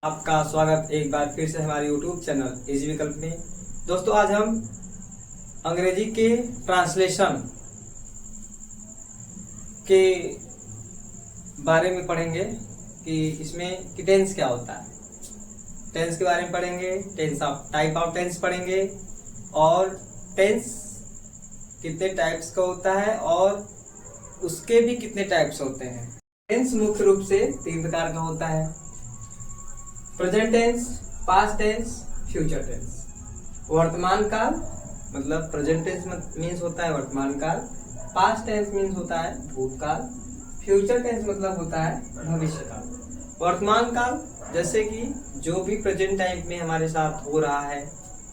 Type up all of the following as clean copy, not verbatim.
आपका स्वागत एक बार फिर से हमारे YouTube चैनल इजी विकल्प में। दोस्तों, आज हम अंग्रेजी के ट्रांसलेशन के बारे में पढ़ेंगे कि इसमें कि टेंस क्या होता है। टेंस के बारे में पढ़ेंगे, tense of type of tense पढ़ेंगे और टेंस कितने टाइप्स का होता है और उसके भी कितने टाइप्स होते हैं। टेंस मुख्य रूप से 3 प्रकार का होता है: present tense, past tense, future tense. वर्तमान काल मतलब प्रेजेंट टेंस मीन्स होता है वर्तमान काल, पास्ट टेंस मीन्स होता है भूतकाल, फ्यूचर टेंस मतलब होता है भविष्य काल। वर्तमान काल जैसे कि जो भी प्रेजेंट टाइम में हमारे साथ हो रहा है,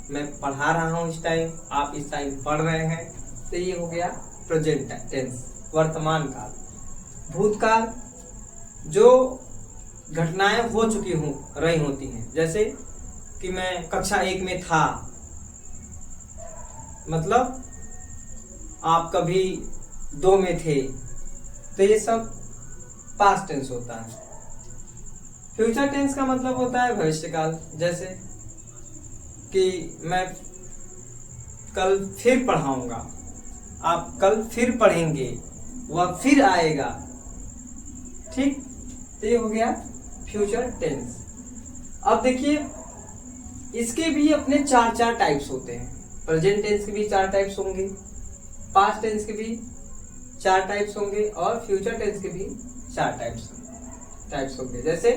मैं पढ़ा रहा हूँ इस टाइम, आप इस टाइम पढ़ रहे हैं, तो ये हो गया प्रेजेंट टेंस वर्तमान काल। भूतकाल जो घटनाएं हो चुकी रही होती हैं, जैसे कि मैं कक्षा 1 में था, मतलब आप कभी 2 में थे, तो ये सब पास्ट टेंस होता है। फ्यूचर टेंस का मतलब होता है भविष्य काल, जैसे कि मैं कल फिर पढ़ाऊंगा, आप कल फिर पढ़ेंगे, वह फिर आएगा। ठीक, तो ये हो गया फ्यूचर टेंस। अब देखिए, इसके भी अपने 4 टाइप्स होते हैं। प्रेजेंट टेंस के भी 4 टाइप्स होंगे, पास्ट टेंस के भी 4 टाइप्स होंगे और फ्यूचर टेंस के भी 4 टाइप्स होंगे। जैसे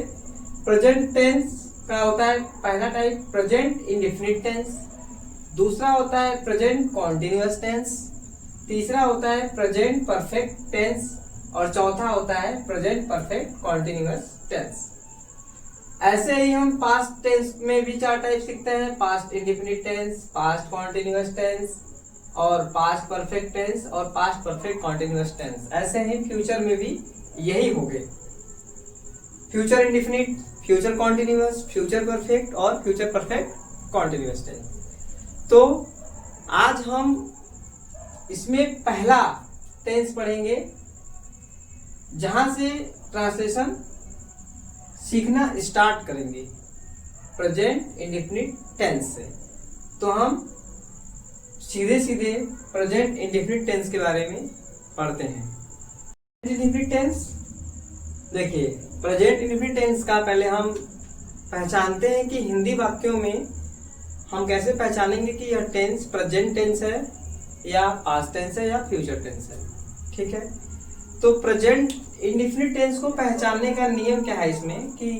प्रेजेंट टेंस का होता है पहला टाइप प्रेजेंट इंडेफिनिट टेंस, दूसरा होता है प्रेजेंट कॉन्टिन्यूअस टेंस, तीसरा होता है प्रेजेंट परफेक्ट टेंस और चौथा होता है प्रेजेंट परफेक्ट कॉन्टिन्यूअस टेंस। ऐसे ही हम पास्ट टेंस में भी 4 टाइप सीखते हैं: past indefinite tense, past continuous tense और पास्ट परफेक्ट टेंस और पास्ट परफेक्ट कॉन्टिन्यूअस टेंस। ऐसे ही फ्यूचर में भी यही हो गए: future indefinite, future continuous, future perfect और फ्यूचर परफेक्ट कॉन्टिन्यूअस टेंस। तो आज हम इसमें पहला टेंस पढ़ेंगे, जहां से ट्रांसलेशन सीखना स्टार्ट करेंगे, प्रेजेंट इंडेफिनिट टेंस से। तो हम सीधे प्रेजेंट इंडेफिनिट टेंस के बारे में पढ़ते हैं। इंडेफिनिट टेंस, देखिए प्रेजेंट इंडेफिनिट टेंस का पहले हम पहचानते हैं कि हिंदी वाक्यों में हम कैसे पहचानेंगे कि यह टेंस प्रेजेंट टेंस है या पास्ट टेंस है या फ्यूचर टेंस है। ठीक है, तो प्रेजेंट इंडेफिनिट टेंस को पहचानने का नियम क्या है इसमें कि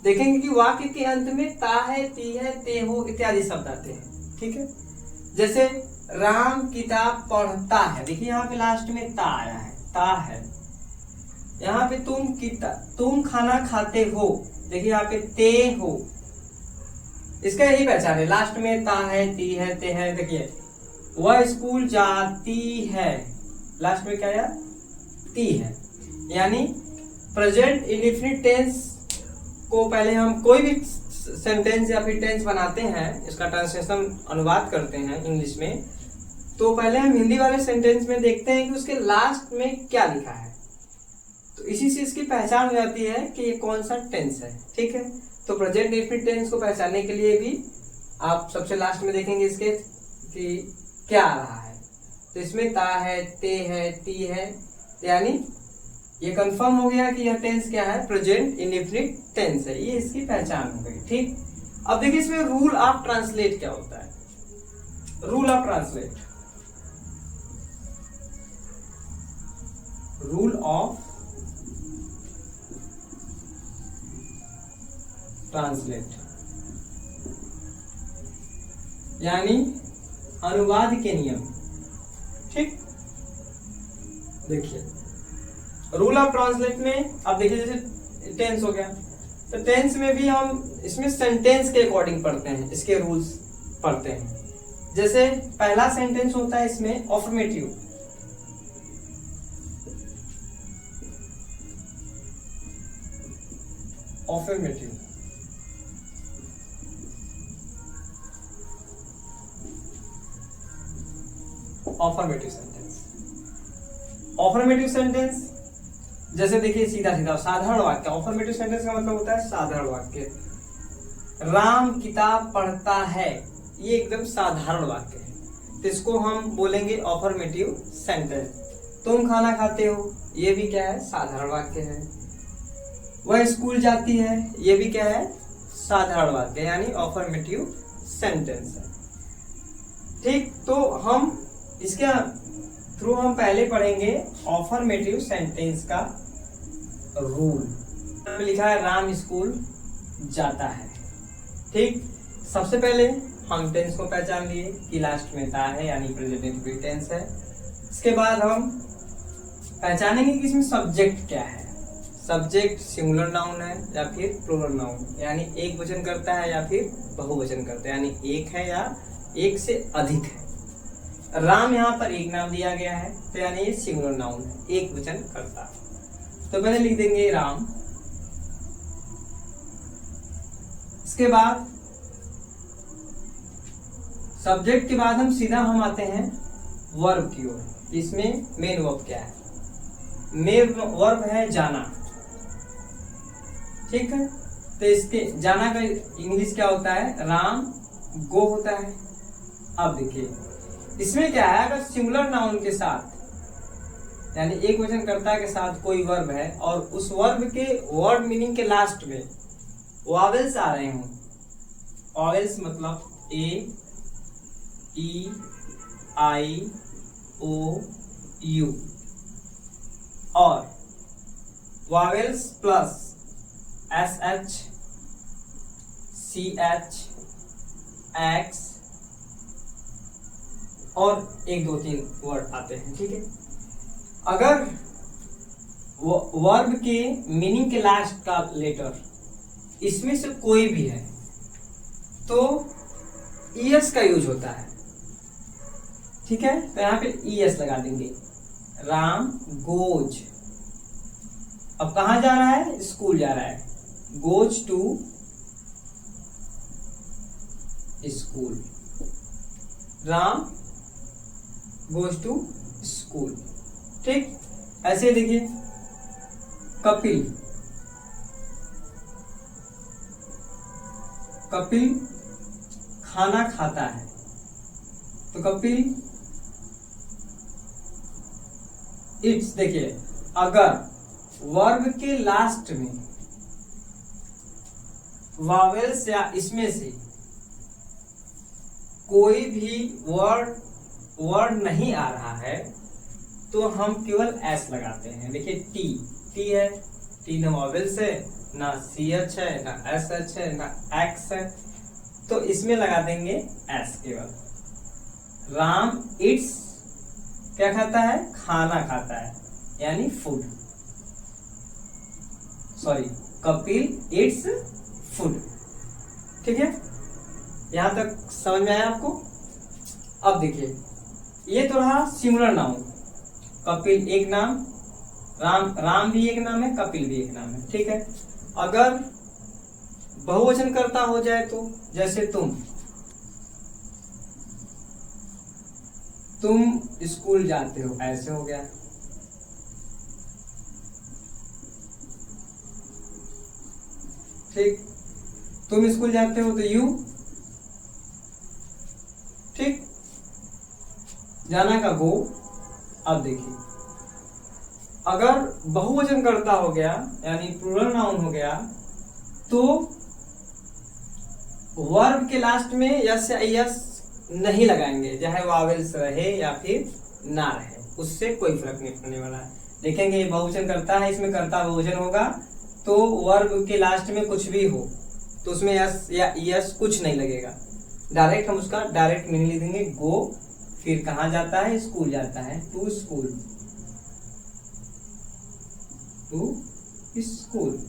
देखेंगे कि वाक्य के अंत में ता है, ती है, ते हो इत्यादि शब्द आते हैं। ठीक है, जैसे राम किताब पढ़ता है, देखिए यहाँ पे लास्ट में ता आया है, ता है। यहाँ पे तुम खाना खाते हो, देखिए यहाँ पे ते हो। इसका यही पहचान है, लास्ट में ता है, ती है, ते है। देखिए वह स्कूल जाती है, लास्ट में क्या आया, ती है। यानी प्रेजेंट इंडेफिनिट टेंस को पहले हम कोई भी सेंटेंस या फिर टेंस बनाते हैं, इसका ट्रांसलेशन अनुवाद करते हैं इंग्लिश में, तो पहले हम हिंदी वाले सेंटेंस में देखते हैं कि उसके लास्ट में क्या लिखा है। तो इसी से इसकी पहचान हो जाती है कि ये कौन सा टेंस है। ठीक है, तो प्रेजेंट इंडेफिनिट टेंस को पहचानने के लिए भी आप सबसे लास्ट में देखेंगे इसके कि क्या आ रहा है। तो इसमें ता है, ते है, ती है, यानी ये कंफर्म हो गया कि यह टेंस क्या है, प्रेजेंट इंडेफिनिट टेंस है। ये इसकी पहचान हो गई। ठीक, अब देखिए इसमें रूल ऑफ ट्रांसलेट क्या होता है। Rule of translate, rule of translate यानी अनुवाद के नियम। ठीक, देखिए रूल ऑफ ट्रांसलेट में अब देखिए जैसे टेंस हो गया, तो टेंस में भी हम इसमें सेंटेंस के अकॉर्डिंग पढ़ते हैं, इसके रूल्स पढ़ते हैं। जैसे पहला सेंटेंस होता है इसमें affirmative, affirmative affirmative sentence. Affirmative sentence जैसे देखिए सीधा साधारण वाक्य। अफर्मेटिव सेंटेंस का मतलब होता है साधारण वाक्य। राम किताब पढ़ता है, ये एकदम साधारण वाक्य है, तो इसको हम बोलेंगे अफर्मेटिव सेंटेंस। तुम खाना खाते हो, ये भी क्या है, साधारण वाक्य है। वह स्कूल जाती है, ये भी क्या है, साधारण वाक्य यानी अफर्मेटिव सेंटेंस है। ठीक, तो हम इसके थ्रू हम पहले पढ़ेंगे अफर्मेटिव सेंटेंस का रूल। लिखा है राम स्कूल जाता है। ठीक, सबसे पहले हम टेंस को पहचान लिए कि लास्ट में था है यानी प्रेजेंट टेंस है। इसके बाद हम पहचानेंगे कि इसमें सब्जेक्ट क्या है। सब्जेक्ट सिंगुलर नाउन है या फिर प्लूरल नाउन, यानी एक वचन करता है या फिर बहुवचन करता है, यानी एक है या एक से अधिक है। राम यहाँ पर एक नाम दिया गया है, तो यानी ये सिंगुलर नाउन है, एक वचन करता है। तो पहले लिख देंगे राम। इसके बाद सब्जेक्ट के बाद हम आते हैं वर्ब की ओर। इसमें मेन वर्ब क्या है, मेन वर्ब है जाना। ठीक है, तो इसके जाना का इंग्लिश क्या होता है, राम गो होता है। अब देखिए इसमें क्या है, अगर सिंगुलर नाउन के साथ यानी एक वचन कर्ता के साथ कोई वर्ब है और उस वर्ब के वर्ड मीनिंग के लास्ट में वॉवेल्स आ रहे हों, वॉवेल्स मतलब A, E, I, O, U, और vowels plus S H, C H, X और एक दो तीन वर्ड आते हैं। ठीक है, अगर वर्ब के मीनिंग के लास्ट का लेटर इसमें से कोई भी है तो ईएस का यूज होता है। ठीक है, तो यहाँ पे ईएस लगा देंगे। राम गोज, अब कहां जा रहा है, स्कूल जा रहा है, goes to school. Ram goes to school. ठीक, ऐसे देखिए कपिल, कपिल खाना खाता है, तो कपिल इट्स। देखिए अगर वर्ब के लास्ट में वावेल्स या इसमें से कोई भी वर्ड नहीं आ रहा है तो हम केवल एस लगाते हैं। देखिए टी है, टी ना वावेल्स है, ना सी एच है, ना एस एच है, ना एक्स है, तो इसमें लगा देंगे एस केवल। राम इट्स क्या खाता है, खाना खाता है, यानी food. Sorry, Kapil its food. ठीक है, यहां तक समझ में आया आपको। अब देखिए ये तो रहा सिंगुलर नाउन, कपिल एक नाम, राम भी एक नाम है, कपिल भी एक नाम है। ठीक है, अगर बहुवचन करता हो जाए तो जैसे तुम स्कूल जाते हो, ऐसे हो गया। ठीक, तुम स्कूल जाते हो तो यू। ठीक, जाना का गो। अब देखिए अगर बहुवचन करता हो गया यानी प्लूरल नाउन हो गया तो वर्ब के लास्ट में यस या यस नहीं लगाएंगे, चाहे वावेल्स रहे या फिर ना रहे, उससे कोई फर्क नहीं पड़ने वाला है। देखेंगे बहुवचन करता है, इसमें कर्ता बहुवचन होगा तो वर्ब के लास्ट में कुछ भी हो तो उसमें यस या यस कुछ नहीं लगेगा, डायरेक्ट हम उसका डायरेक्ट मीनिंग लिख देंगे गो। फिर कहाँ जाता है, स्कूल जाता है, to school, to school,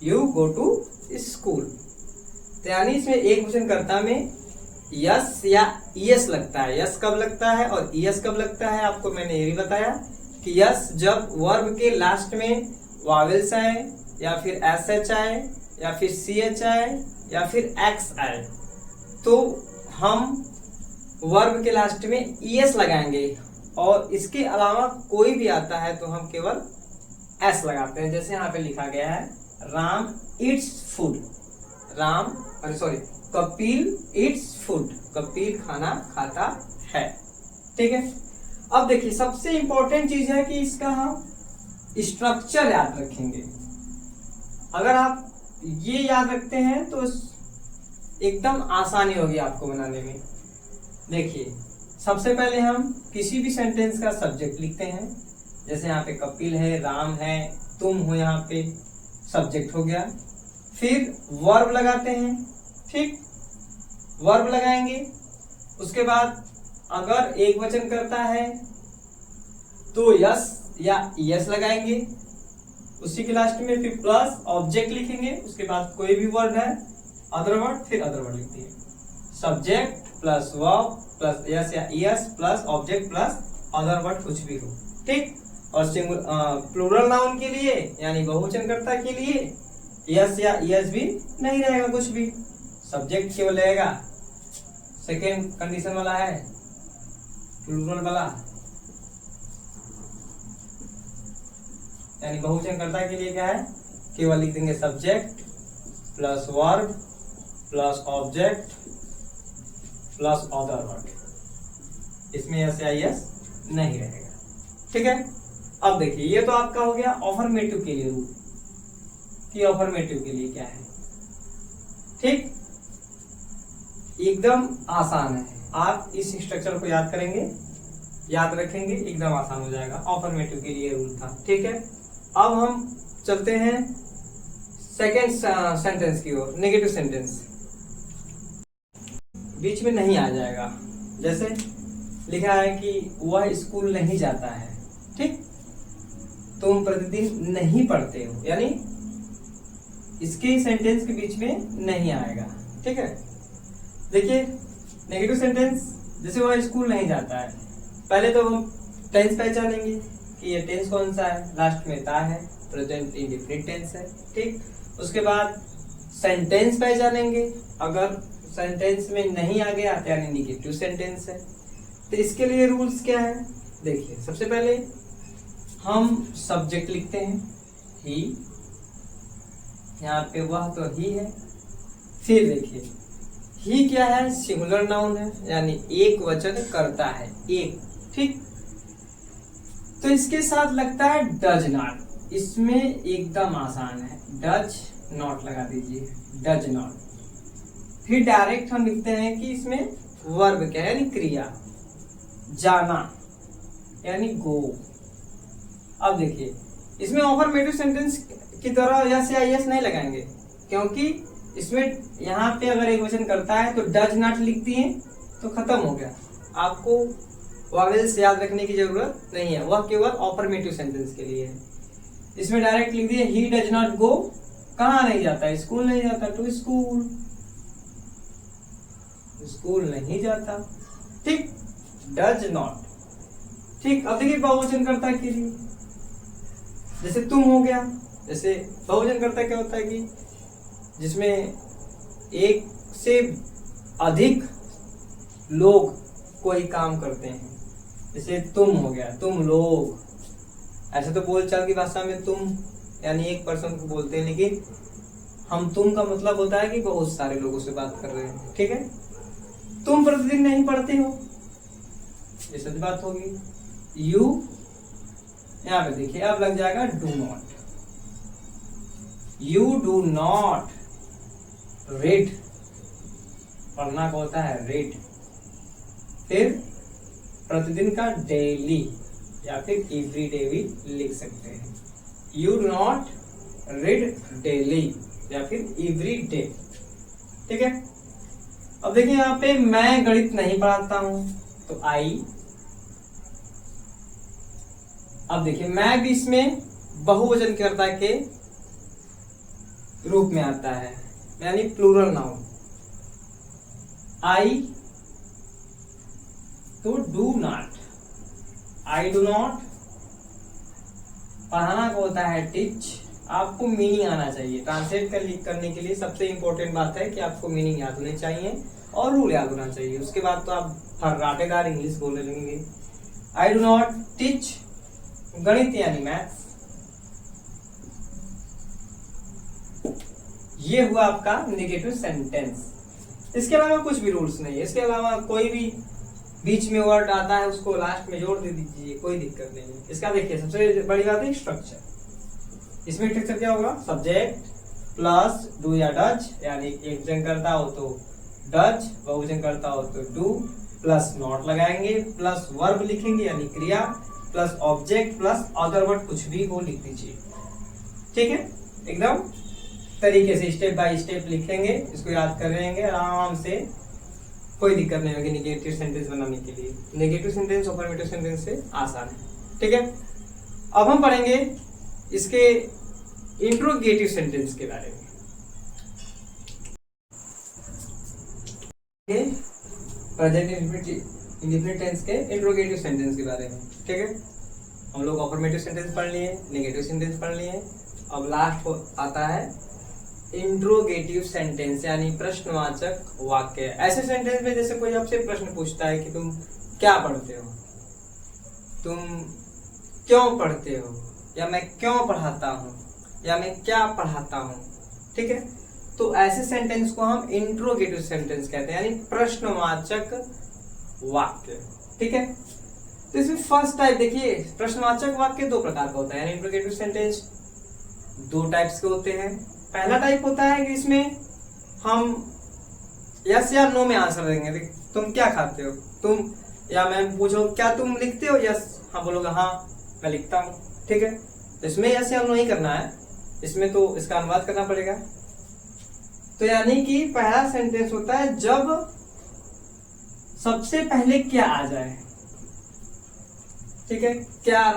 you go to school. तो यानी इसमें एक वचन कर्ता में यस या ईएस लगता है। यस कब लगता है और ईएस कब लगता है, आपको मैंने ये भी बताया कि यस जब वर्ब के लास्ट में वावेल्स आए या फिर एस एच आए या फिर सी एच आए या फिर एक्स आए तो हम वर्ब के लास्ट में ईएस लगाएंगे, और इसके अलावा कोई भी आता है तो हम केवल एस लगाते हैं। जैसे यहाँ पे लिखा गया है राम इट्स फूड, राम, अरे sorry, Kapil Yeats food, Kapil खाना खाता है। ठीक है, अब देखिए सबसे इंपॉर्टेंट चीज है कि इसका हम स्ट्रक्चर याद रखेंगे। अगर आप ये याद रखते हैं तो एकदम आसानी होगी आपको बनाने में। देखिए सबसे पहले हम किसी भी सेंटेंस का सब्जेक्ट लिखते हैं, जैसे यहाँ पे कपिल है, राम है, तुम हो, यहाँ पे सब्जेक्ट हो गया। फिर वर्ब लगाते हैं, ठीक, वर्ब लगाएंगे। उसके बाद अगर एक वचन करता है तो यस या यस लगाएंगे। उसी के लास्ट में फिर प्लस ऑब्जेक्ट लिखेंगे। उसके बाद कोई भी वर्ड है, अदर वर्ड, फिर अदर वर्ड लिखते हैं। Subject plus verb plus yes या yes plus object plus other word, कुछ भी हो, ठीक। और प्लूरल नाउन के लिए यानी बहुवचनकर्ता के लिए यस या यस भी नहीं रहेगा, कुछ भी, सब्जेक्ट केवल रहेगा। सेकेंड कंडीशन वाला है प्लूरल वाला, यानी बहुवचनकर्ता के लिए क्या है, केवल लिख देंगे subject plus verb plus object plus other word, इसमें यस या यस नहीं रहेगा। ठीक है, अब देखिए ये तो आपका हो गया अफर्मेटिव के लिए रूल कि अफर्मेटिव के लिए क्या है। ठीक, एकदम आसान है, आप इस स्ट्रक्चर को याद करेंगे, याद रखेंगे, एकदम आसान हो जाएगा। अफर्मेटिव के लिए रूल था। ठीक है, अब हम चलते हैं सेकेंड सेंटेंस की ओर, नेगेटिव सेंटेंस। बीच में नहीं आ जाएगा, जैसे लिखा है कि वह स्कूल नहीं जाता है, ठीक, तुम प्रतिदिन नहीं पढ़ते हो, यानी इसके सेंटेंस के बीच में नहीं आएगा। ठीक है, देखिए नेगेटिव सेंटेंस, जैसे वह स्कूल नहीं जाता है, पहले तो हम टेंस पहचानेंगे कि ये टेंस कौन सा है, लास्ट में ता है, प्रेजेंट इंडेफिनिट टेंस है, ठीक। उसके बाद सेंटेंस पहचानेंगे, अगर सेंटेंस में नहीं आ गया यानी नेगेटिव सेंटेंस है। तो इसके लिए रूल्स क्या है, देखिए सबसे पहले हम सब्जेक्ट लिखते हैं ही, यहाँ पे वह तो ही है। फिर देखिए ही क्या है, सिंगुलर नाउन है, यानी एक वचन करता है, एक, ठीक। तो इसके साथ लगता है डज नॉट, इसमें एकदम आसान है, डज नॉट लगा दीजिए, डज नॉट। फिर डायरेक्ट हम लिखते हैं कि इसमें वर्ब क्या है, यानी क्रिया, जाना यानी गो। अब देखिए इसमें अफर्मेटिव सेंटेंस की तरह यस या यस नहीं लगाएंगे, क्योंकि इसमें यहाँ पे अगर एक वचन करता है तो डज नॉट लिख दिए तो खत्म हो गया, आपको वॉवेल्स याद रखने की जरूरत नहीं है, वह केवल अफर्मेटिव सेंटेंस के लिए है। इसमें डायरेक्ट लिख दिए ही डज नॉट गो, कहाँ नहीं जाता, स्कूल नहीं जाता, टू स्कूल, स्कूल नहीं जाता, ठीक, डज नॉट, ठीक। अब देखिए बहुवचनकर्ता के लिए, जैसे तुम हो गया, जैसे बहुवचनकर्ता क्या होता है कि जिसमें एक से अधिक लोग कोई काम करते हैं, जैसे तुम हो गया, तुम लोग। ऐसे तो बोलचाल की भाषा में तुम यानी एक पर्सन को बोलते हैं, लेकिन हम तुम का मतलब होता है कि बहुत सारे लोगों से बात कर रहे हैं। ठीक है, तुम प्रतिदिन नहीं पढ़ते हो, ये सच बात होगी। यू, यहाँ पे देखिए अब लग जाएगा do not, you do not read, पढ़ना को होता है रीड। फिर प्रतिदिन का डेली या फिर एवरी डे भी लिख सकते हैं, you do not read daily या फिर एवरी डे। ठीक है, अब देखिए यहाँ पे मैं गणित नहीं पढ़ाता हूं तो आई। अब देखिए मैं भी इसमें बहुवचनकर्ता के रूप में आता है, यानी प्लूरल नाउन। आई तो do not, I do not. पढ़ाना को होता है टीच, आपको मीनिंग आना चाहिए। ट्रांसलेट करने के लिए सबसे इंपॉर्टेंट बात है कि आपको मीनिंग याद होने चाहिए और रूल याद होना चाहिए, उसके बाद तो आप फर्राटेदार इंग्लिश बोलने लगेंगे। आई डू नॉट टीच गणित यानी मैथ्स, ये हुआ आपका नेगेटिव सेंटेंस। इसके अलावा कुछ भी रूल्स नहीं है। इसके अलावा कोई भी बीच में वर्ड आता है उसको लास्ट में जोड़ दे दीजिए, कोई दिक्कत नहीं है। इसका देखिए सबसे बड़ी बात है स्ट्रक्चर। इसमें स्ट्रक्चर क्या होगा, सब्जेक्ट प्लस डू या डज, यानी एक वचन करता हो तो डज, बहुवचन करता हो तो डू, प्लस नॉट लगाएंगे, प्लस वर्ब लिखेंगे यानी क्रिया, plus object, plus other word कुछ भी हो लिख दीजिए। ठीक है, एकदम तरीके से स्टेप बाय स्टेप लिखेंगे, इसको याद कर रहेंगे आराम से, कोई दिक्कत नहीं होगी नेगेटिव सेंटेंस बनाने के लिए। नेगेटिव सेंटेंस अफर्मेटिव सेंटेंस से आसान है। ठीक है, अब हम पढ़ेंगे इसके इंट्रोगेटिव सेंटेंस के बारे में। प्रेजेंट इंडेफिनिट टेंस के इंट्रोगेटिव सेंटेंस के बारे में। ठीक है, हम लोग अफर्मेटिव सेंटेंस पढ़ लिए, नेगेटिव सेंटेंस पढ़ लिए, अब लास्ट आता है इंट्रोगेटिव सेंटेंस यानी प्रश्नवाचक वाक्य। ऐसे सेंटेंस में जैसे कोई आपसे प्रश्न पूछता है कि तुम क्या पढ़ते हो, तुम क्यों पढ़ते हो, या मैं क्यों पढ़ाता हूँ, या मैं क्या पढ़ाता हूँ। ठीक है, तो ऐसे सेंटेंस को हम इंट्रोगेटिव सेंटेंस कहते हैं यानी प्रश्नवाचक वाक्य। ठीक है, तो इसमें फर्स्ट टाइप देखिए, प्रश्नवाचक वाक्य दो प्रकार का होता है यानी इंट्रोगेटिव सेंटेंस दो टाइप्स के होते हैं। पहला टाइप होता है कि इसमें हम यस या नो में आंसर देंगे। तुम क्या खाते हो, तुम, या मैं पूछो क्या तुम लिखते हो, यस, हाँ बोलोगे हाँ मैं लिखता हूँ। ठीक है, तो इसमें यस या नो ही करना है, इसमें तो इसका अनुवाद करना पड़ेगा। तो यानी कि पहला सेंटेंस होता है जब सबसे पहले क्या आ जाए। ठीक है, क्या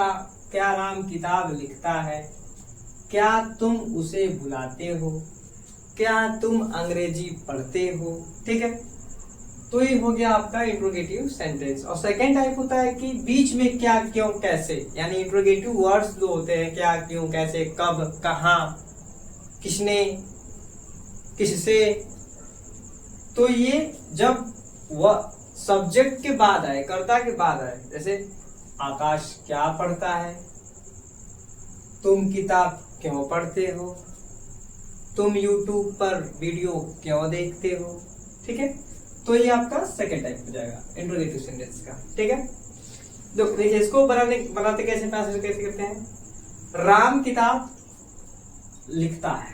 राम किताब लिखता है, क्या तुम उसे बुलाते हो, क्या तुम अंग्रेजी पढ़ते हो। ठीक है, तो ये हो गया आपका इंट्रोगेटिव सेंटेंस। और सेकंड टाइप होता है कि बीच में क्या क्यों कैसे, यानी इंट्रोगेटिव वर्ड्स जो होते हैं क्या क्यों कैसे कब कहाँ किसने किससे, तो ये जब वह सब्जेक्ट के बाद आए, कर्ता के बाद आए, जैसे आकाश क्या पढ़ता है, तुम किताब क्यों पढ़ते हो, तुम YouTube पर वीडियो क्यों देखते हो। ठीक है, तो ये आपका सेकंड टाइप हो जाएगा इंट्रोगेटिव सेंटेंस का। ठीक है, देखिए इसको बनाते कैसे करते हैं। राम किताब लिखता है,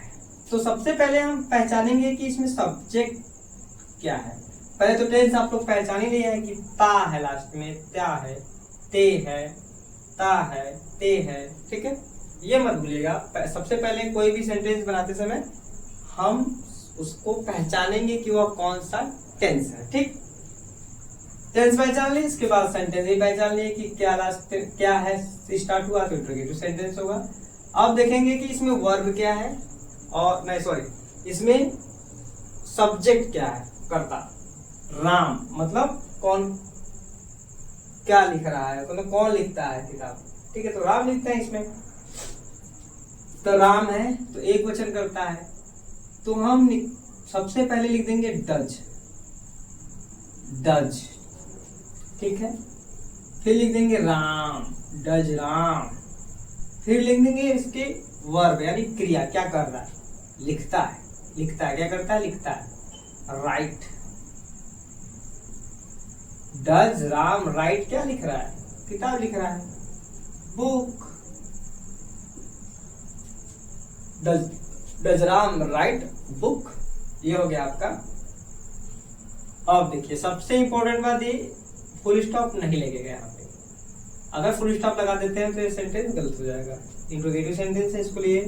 तो सबसे पहले हम पहचानेंगे कि इसमें सब्जेक्ट क्या है। पहले तो टेंस आप लोग पहचान ही लिया है कि ता है लास्ट में, त्या है, ते है, ता है, ते है। ठीक है, ये मत भूलिएगा, सबसे पहले कोई भी सेंटेंस बनाते समय हम उसको पहचानेंगे कि वह कौन सा टेंस है। ठीक, टेंस पहचान लिए, इसके बाद सेंटेंस भी पहचान लिए कि क्या लास्ट क्या है, स्टार्ट हुआ तो इंट्रोगेटिव सेंटेंस होगा। अब देखेंगे कि इसमें वर्ब क्या है, और नहीं सॉरी इसमें सब्जेक्ट क्या है, कर्ता राम, मतलब कौन क्या लिख रहा है, मतलब कौन लिखता है किताब। ठीक है, तो राम लिखते हैं इसमें, तो राम है तो एक वचन करता है, तो हम सबसे पहले लिख देंगे डज, डज। ठीक है, फिर लिख देंगे राम, डज राम, फिर लिख देंगे इसके वर्ब यानी क्रिया, क्या कर रहा है, लिखता है, लिखता है, क्या करता है, लिखता है, राइट। डज राम राइट, क्या लिख रहा है, किताब लिख रहा है, book. Does Ram right book, ये हो गया आपका। अब देखिए सबसे इंपॉर्टेंट बात, ये फुल स्टॉप नहीं लगेगा यहाँ पे। अगर फुल स्टॉप लगा देते हैं तो ये सेंटेंस गलत हो जाएगा। इंट्रोगेटिव सेंटेंस है, इसको लिए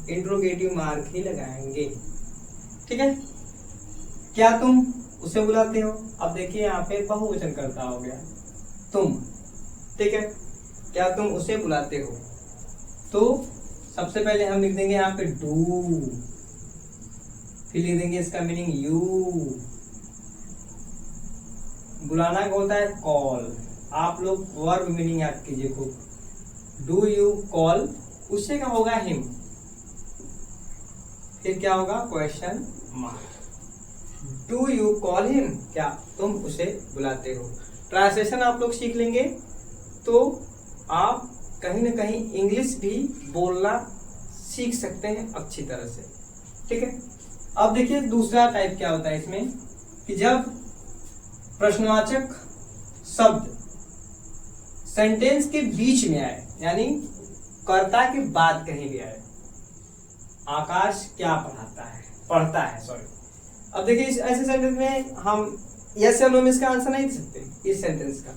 इंट्रोगेटिव मार्क ही लगाएंगे। ठीक है, क्या तुम उसे बुलाते हो, अब देखिए यहाँ पे बहुवचन करता हो गया तुम। ठीक है, क्या तुम उसे बुलाते हो, तो सबसे पहले हम लिख देंगे यहाँ पे डू, फिर लिख देंगे इसका मीनिंग यू। बुलाना का होता है कॉल, आप लोग वर्ब मीनिंग याद कीजिए खूब। डू यू कॉल, उससे क्या होगा हिम, फिर क्या होगा question mark. Do you call him, क्या तुम उसे बुलाते हो। ट्रांसलेशन आप लोग सीख लेंगे तो आप कहीं ना कहीं इंग्लिश भी बोलना सीख सकते हैं अच्छी तरह से। ठीक है, अब देखिए दूसरा टाइप क्या होता है इसमें कि जब प्रश्नवाचक शब्द सेंटेंस के बीच में आए, यानी कर्ता के बाद कहीं भी आए। आकाश क्या पढ़ता है सॉरी। अब देखिए इस ऐसे सेंटेंस में हम यस या नो में इसका आंसर नहीं दे सकते। इस सेंटेंस का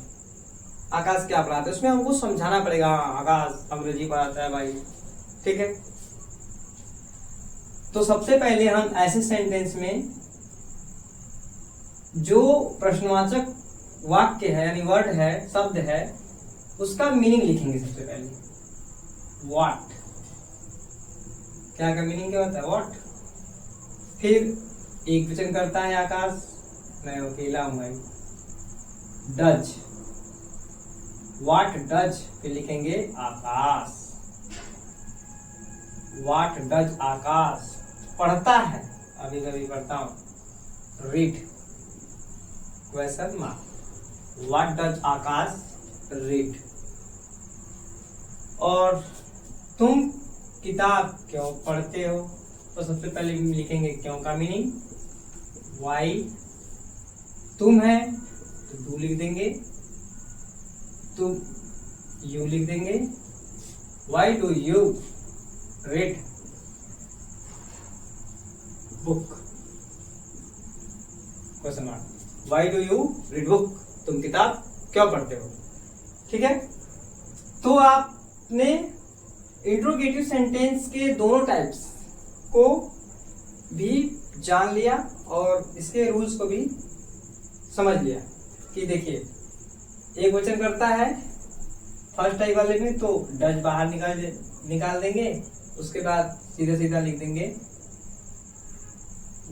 आकाश क्या पढ़ाता है उसमें हमको समझाना पड़ेगा, आकाश अंग्रेजी पढ़ाता है भाई, ठीक है। तो सबसे पहले हम ऐसे सेंटेंस में जो प्रश्नवाचक वाक्य है यानी वर्ड है, शब्द है, उसका मीनिंग लिखेंगे। सबसे पहले व्हाट, क्या का मीनिंग क्या होता है, व्हाट। फिर एक वचन करता है आकाश, मैं अकेला हूं भाई, डज, व्हाट डज, फिर लिखेंगे आकाश, व्हाट डज आकाश पढ़ता है, अभी कभी पढ़ता हूं, read, question mark, what does Akash read. और तुम किताब क्यों पढ़ते हो, तो सबसे पहले लिखेंगे क्यों का मीनिंग, वाई, तुम है तो डू लिख देंगे, तुम यू लिख देंगे, why do you read book, question mark, why do you read book, तुम किताब क्यों पढ़ते हो, ठीक है। तो आपने इंट्रोगेटिव सेंटेंस के दोनों टाइप्स को भी जान लिया और इसके रूल्स को भी समझ लिया कि देखिए एक वचन करता है फर्स्ट टाइप वाले में तो डज बाहर निकाल देंगे, उसके बाद सीधा सीधा लिख देंगे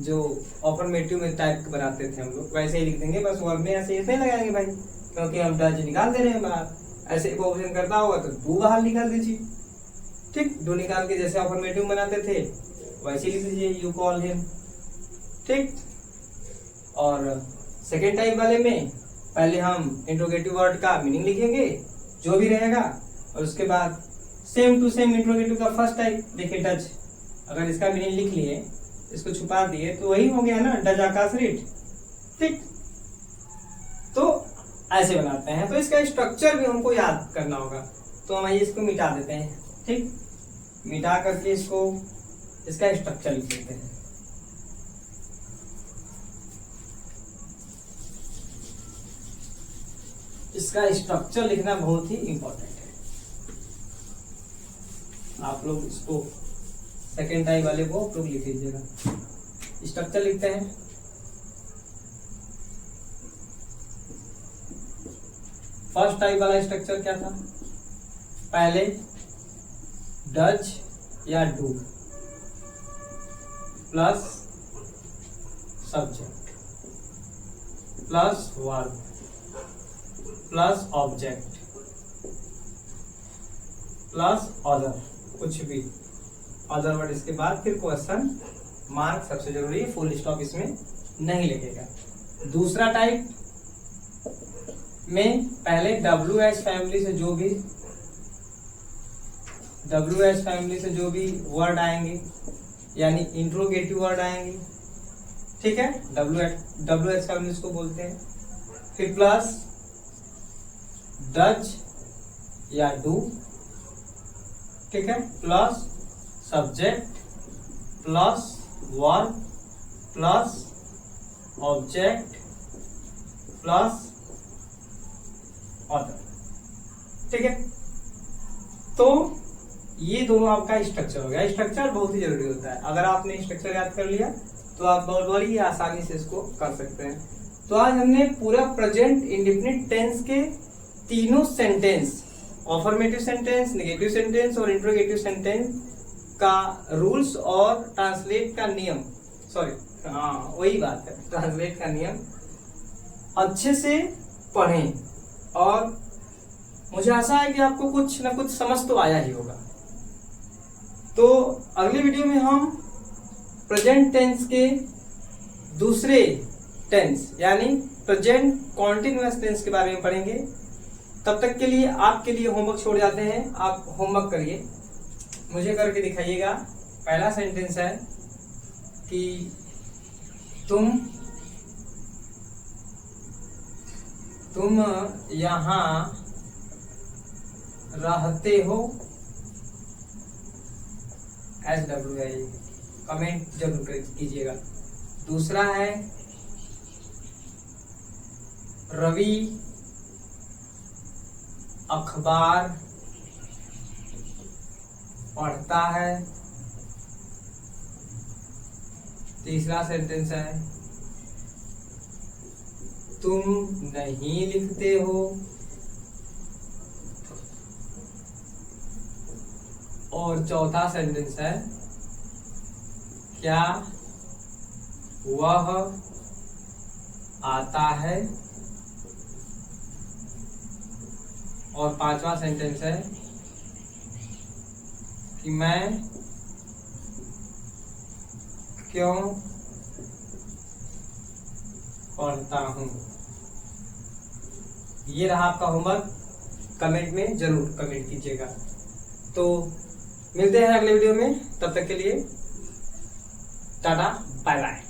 जो अफर्मेटिव में टाइप बनाते थे हम लोग वैसे ही लिख देंगे, बस वर्ब में ऐसे नहीं लगाएंगे भाई, क्योंकि हम डज निकाल दे रहे हैं बाहर। ऐसे वो वचन करता होगा तो डू बाहर निकाल दीजिए, ठीक, डू निकाल के जैसे अफर्मेटिव बनाते थे वैसे लिख दीजिए, यू कॉल हिम, ठीक। और सेकेंड टाइप वाले में पहले हम इंट्रोगेटिव वर्ड का मीनिंग लिखेंगे जो भी रहेगा, और उसके बाद सेम टू सेम इंट्रोगेटिव का फर्स्ट टाइप देखिए डज, अगर इसका मीनिंग लिख लिए, इसको छुपा दिए तो वही हो गया ना, डज आकाश रीड, ठीक। तो ऐसे बनाते हैं, तो इसका स्ट्रक्चर भी हमको याद करना होगा, तो हम इसको मिटा देते हैं, ठीक, मिटा करके इसको इसका स्ट्रक्चर लिख देते हैं। इसका स्ट्रक्चर लिखना बहुत ही इंपॉर्टेंट है, आप लोग इसको सेकेंड टाइप वाले को आप लोग लिख लीजिएगा। स्ट्रक्चर लिखते हैं, फर्स्ट टाइप वाला स्ट्रक्चर क्या था, पहले डज या do plus subject plus verb plus object plus other, कुछ भी अदर वर्ड इसके बाद, फिर क्वेश्चन मार्क सबसे जरूरी है, फुल स्टॉप इसमें नहीं लगेगा। दूसरा टाइप में पहले WH फैमिली से जो भी वर्ड आएंगे यानी इंट्रोगेटिव वर्ड आएंगे, ठीक है, WH फैमिली को बोलते हैं, फिर प्लस डज या डू, ठीक है, plus subject plus verb plus object plus author, ठीक है। तो ये दोनों आपका स्ट्रक्चर हो गया। स्ट्रक्चर बहुत ही जरूरी होता है, अगर आपने स्ट्रक्चर याद कर लिया तो आप बहुत बड़ी आसानी से इसको कर सकते हैं। तो आज हमने पूरा प्रेजेंट इंडेफिनिट टेंस के तीनों sentence, affirmative sentence, negative sentence और इंट्रोगेटिव सेंटेंस का रूल्स और ट्रांसलेट का नियम, सॉरी हाँ वही बात है, ट्रांसलेट का नियम अच्छे से पढ़ें, और मुझे आशा है कि आपको कुछ ना कुछ समझ तो आया ही होगा। तो अगली वीडियो में हम प्रेजेंट टेंस के दूसरे टेंस यानी प्रेजेंट कॉन्टिन्यूअस टेंस के बारे में पढ़ेंगे। तब तक के लिए आपके लिए होमवर्क छोड़ जाते हैं, आप होमवर्क करिए, मुझे करके दिखाइएगा। पहला सेंटेंस है कि तुम यहाँ रहते हो, SW है ये, कमेंट जरूर कीजिएगा। दूसरा है रवि अखबार पढ़ता है। तीसरा सेंटेंस है तुम नहीं लिखते हो। और चौथा सेंटेंस है क्या वह आता है। और पांचवा सेंटेंस है कि मैं क्यों पढ़ता हूं। ये रहा आपका होमवर्क, कमेंट में जरूर कमेंट कीजिएगा। तो मिलते हैं अगले वीडियो में, तब तक के लिए टाटा बाय बाय।